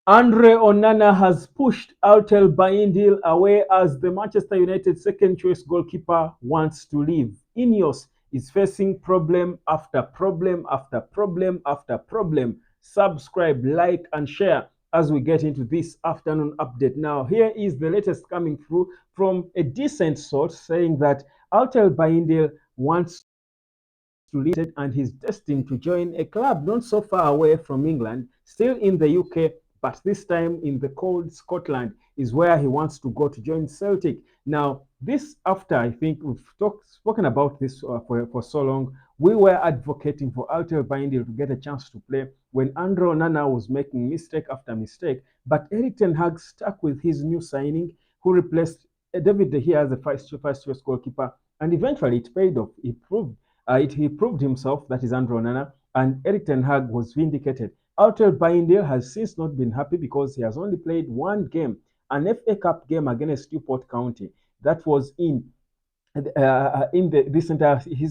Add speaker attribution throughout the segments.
Speaker 1: Andre Onana has pushed Altay Bayindir away as the Manchester United second choice goalkeeper wants to leave. INEOS is facing problem after problem after problem after problem. Subscribe, like, and share as we get into this afternoon update. Now, here is the latest coming through from a decent source saying that Altay Bayindir wants to leave and he's destined to join a club not so far away from England, still in the UK, but this time in the cold Scotland is where he wants to go to join Celtic. Now, this after I think we've spoken about this for so long, we were advocating for Altay Bayindir to get a chance to play when Andre Onana was making mistake after mistake, but Erik ten Hag stuck with his new signing, who replaced David De Gea as the first choice goalkeeper, and eventually it paid off. He proved himself, that is Andre Onana, and Erik ten Hag was vindicated. Altay Bayindir has since not been happy because he has only played one game, an FA Cup game against Newport County. That was his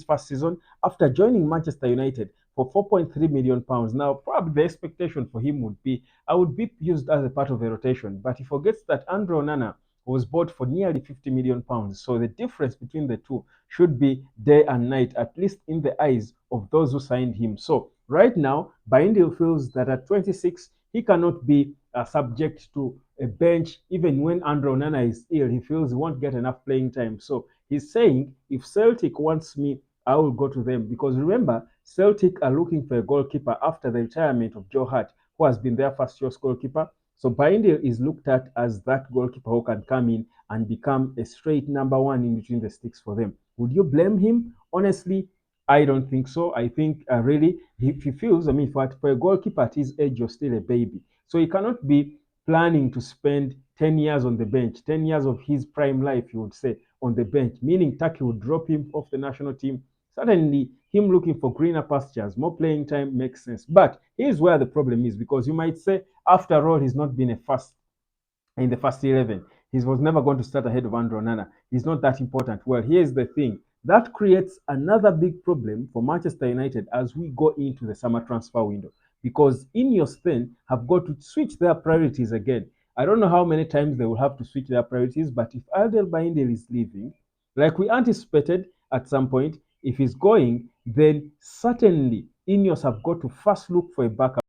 Speaker 1: first season after joining Manchester United for £4.3 million. Now, probably the expectation for him would be I would be used as a part of a rotation, but he forgets that Andre Onana was bought for nearly £50 million. So the difference between the two should be day and night, at least in the eyes of those who signed him. So right now, Bayindir feels that at 26, he cannot be subject to a bench. Even when Andre Onana is ill, he feels he won't get enough playing time. So he's saying, if Celtic wants me, I will go to them. Because remember, Celtic are looking for a goalkeeper after the retirement of Joe Hart, who has been their first choice goalkeeper. So Bayindir is looked at as that goalkeeper who can come in and become a straight number one in between the sticks for them. Would you blame him? Honestly, I don't think so. I think really, if he feels, I mean, for a goalkeeper at his age, you're still a baby. So he cannot be planning to spend 10 years on the bench, 10 years of his prime life, you would say, on the bench, meaning Turkey would drop him off the national team. Certainly, him looking for greener pastures, more playing time makes sense. But here's where the problem is, because you might say, after all, he's not been a first in the first 11. He was never going to start ahead of Andre Onana. He's not that important. Well, here's the thing. That creates another big problem for Manchester United as we go into the summer transfer window, because INEOS then have got to switch their priorities again. I don't know how many times they will have to switch their priorities, but if Altay Bayindir is leaving, like we anticipated at some point, if he's going, then certainly INEOS have got to first look for a backup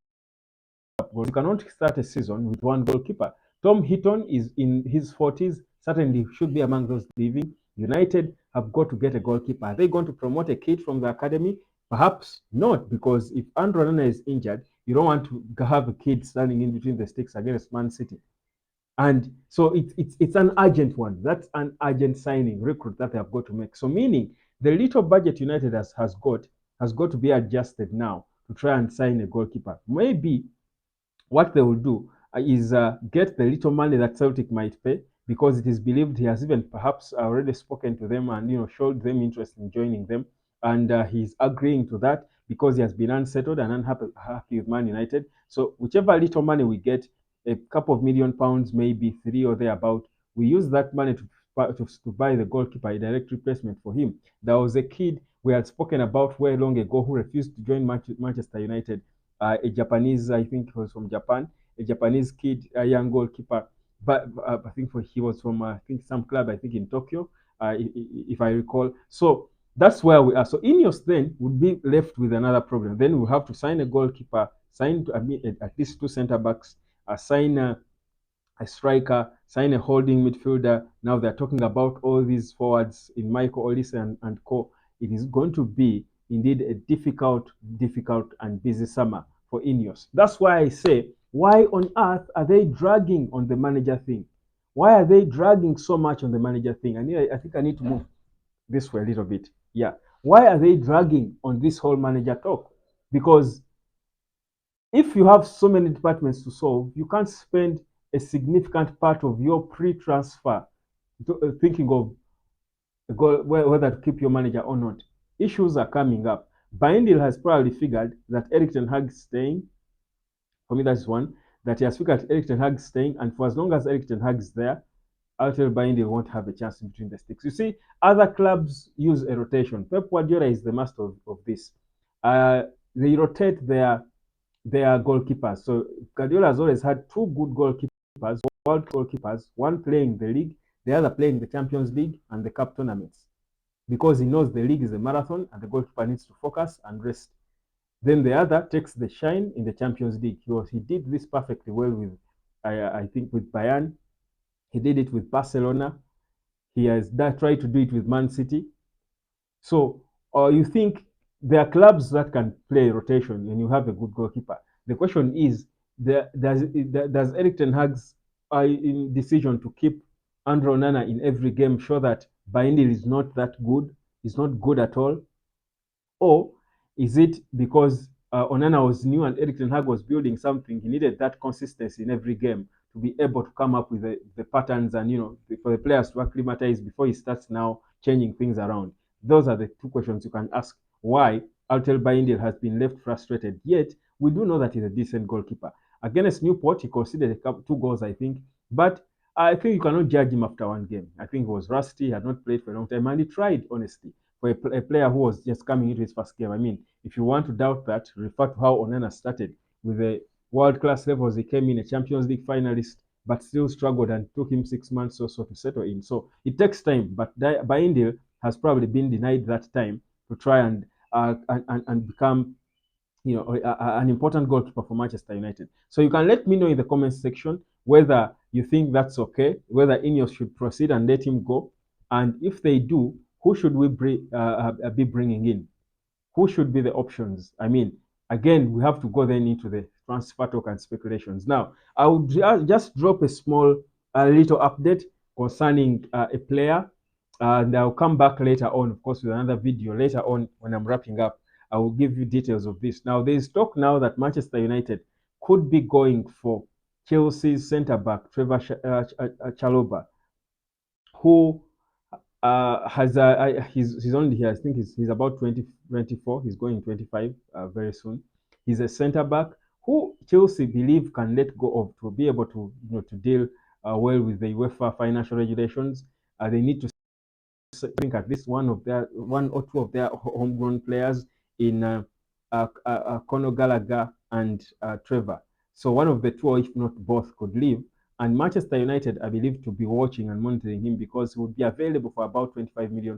Speaker 1: goal. You cannot start a season with one goalkeeper. Tom Heaton is in his 40s, certainly should be among those leaving. United have got to get a goalkeeper. Are they going to promote a kid from the academy? Perhaps not, because if Andre Onana is injured, you don't want to have a kid standing in between the sticks against Man City. And so it's an urgent one. That's an urgent signing recruit that they have got to make. So meaning the little budget United has got to be adjusted now to try and sign a goalkeeper. Maybe what they will do is get the little money that Celtic might pay, because it is believed he has even perhaps already spoken to them and showed them interest in joining them, and he's agreeing to that because he has been unsettled and unhappy with Man United. So whichever little money we get, a couple of £1 million, maybe three or thereabout, we use that money to buy the goalkeeper, a direct replacement for him. There was a kid we had spoken about way long ago who refused to join Manchester United, a Japanese, I think he was from Japan, a Japanese kid, a young goalkeeper. But I think he was from I think some club, I think in Tokyo, if I recall. So that's where we are. So INEOS then would be left with another problem. Then we have to sign a goalkeeper, sign at least two centre backs, sign a striker, sign a holding midfielder. Now they're talking about all these forwards in Michael Olise and co. It is going to be indeed a difficult and busy summer for INEOS. That's why I say, why on earth are they dragging on the manager thing? Why are they dragging so much on the manager thing? I think I need to move this way a little bit. Yeah. Why are they dragging on this whole manager talk? Because if you have so many departments to solve, you can't spend a significant part of your pre-transfer thinking of whether to keep your manager or not. Issues are coming up. Bayindir has probably figured that Erik ten Hag is staying. For me, that's one. That he has figured Erik ten Hag is staying, and for as long as Erik ten Hag is there, Altay Bayindir won't have a chance in between the sticks. You see, other clubs use a rotation. Pep Guardiola is the master of this. They rotate their their goalkeepers. So Guardiola has always had two good goalkeepers, world goalkeepers, one playing the league, the other playing the Champions League and the cup tournaments, because he knows the league is a marathon and the goalkeeper needs to focus and rest. Then the other takes the shine in the Champions League. He did this perfectly well with, I think, with Bayern. He did it with Barcelona. He has tried to do it with Man City. So, you think there are clubs that can play rotation when you have a good goalkeeper. The question is, does Eric Ten Hag's decision to keep Andre Onana in every game show that Bayindir is not that good, is not good at all? Or is it because Onana was new and Eric Ten Hag was building something? He needed that consistency in every game to be able to come up with the patterns and, for the players to acclimatize before he starts now changing things around. Those are the two questions you can ask. Why Altay Bayindir has been left frustrated, yet we do know that he's a decent goalkeeper. Against Newport, he conceded two goals, I think, but I think you cannot judge him after one game. I think he was rusty, he had not played for a long time, and he tried, honestly, for a player who was just coming into his first game. I mean, if you want to doubt that, refer to how Onana started with the world-class levels. He came in a Champions League finalist, but still struggled and took him 6 months or so to settle in. So it takes time, but Bayindir has probably been denied that time to try and become an important goalkeeper for Manchester United. So you can let me know in the comments section whether you think that's okay, whether INEOS should proceed and let him go, and if they do, who should we be bringing in? Who should be the options? I mean, again, we have to go then into the transfer talk and speculations. Now, I would just drop a small, little update concerning a player, and I'll come back later on, of course, with another video later on when I'm wrapping up. I will give you details of this. Now, there is talk now that Manchester United could be going for Chelsea's centre back Trevor Chalobah, who he's only here. I think he's about 24. He's going 25 very soon. He's a centre back who Chelsea believe can let go of to be able to to deal well with the UEFA financial regulations. They need to think at least one or two of their homegrown players in Conor Gallagher and Trevor. So one of the two, or if not both, could leave. And Manchester United are believed to be watching and monitoring him because he would be available for about £25 million.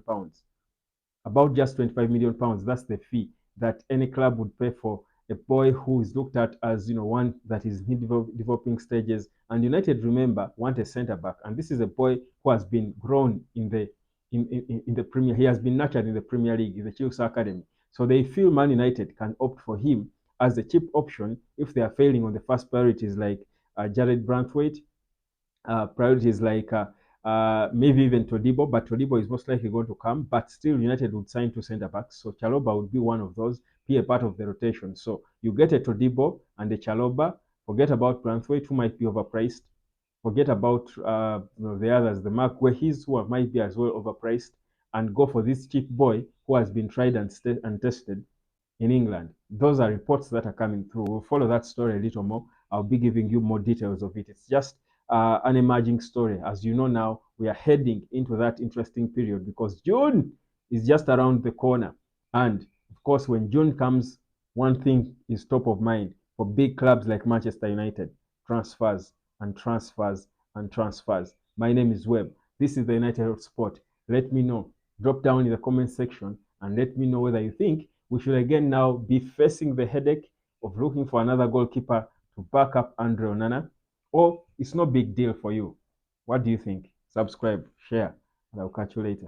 Speaker 1: About just £25 million. That's the fee that any club would pay for a boy who is looked at as one that is in developing stages. And United, remember, want a centre back, and this is a boy who has been grown in the Premier. He has been nurtured in the Premier League, in the Chelsea Academy. So they feel Man United can opt for him as a cheap option if they are failing on the first priorities like Jared Branthwaite, priorities like maybe even Todibo, but Todibo is most likely going to come. But still, United would sign two centre backs, so Chalobah would be one of those, be a part of the rotation. So you get a Todibo and a Chalobah. Forget about Branthwaite, who might be overpriced. Forget about the others, the Mark Guehis, who might be as well overpriced, and go for this cheap boy who has been tried and tested in England. Those are reports that are coming through. We'll follow that story a little more. I'll be giving you more details of it. It's just an emerging story. As you know now, we are heading into that interesting period because June is just around the corner. And of course, when June comes, one thing is top of mind for big clubs like Manchester United: transfers and transfers and transfers. My name is Webb. This is the United Hotspot. Let me know. Drop down in the comment section and let me know whether you think we should again now be facing the headache of looking for another goalkeeper to back up Andre Onana, or it's no big deal for you. What do you think? Subscribe, share, and I'll catch you later.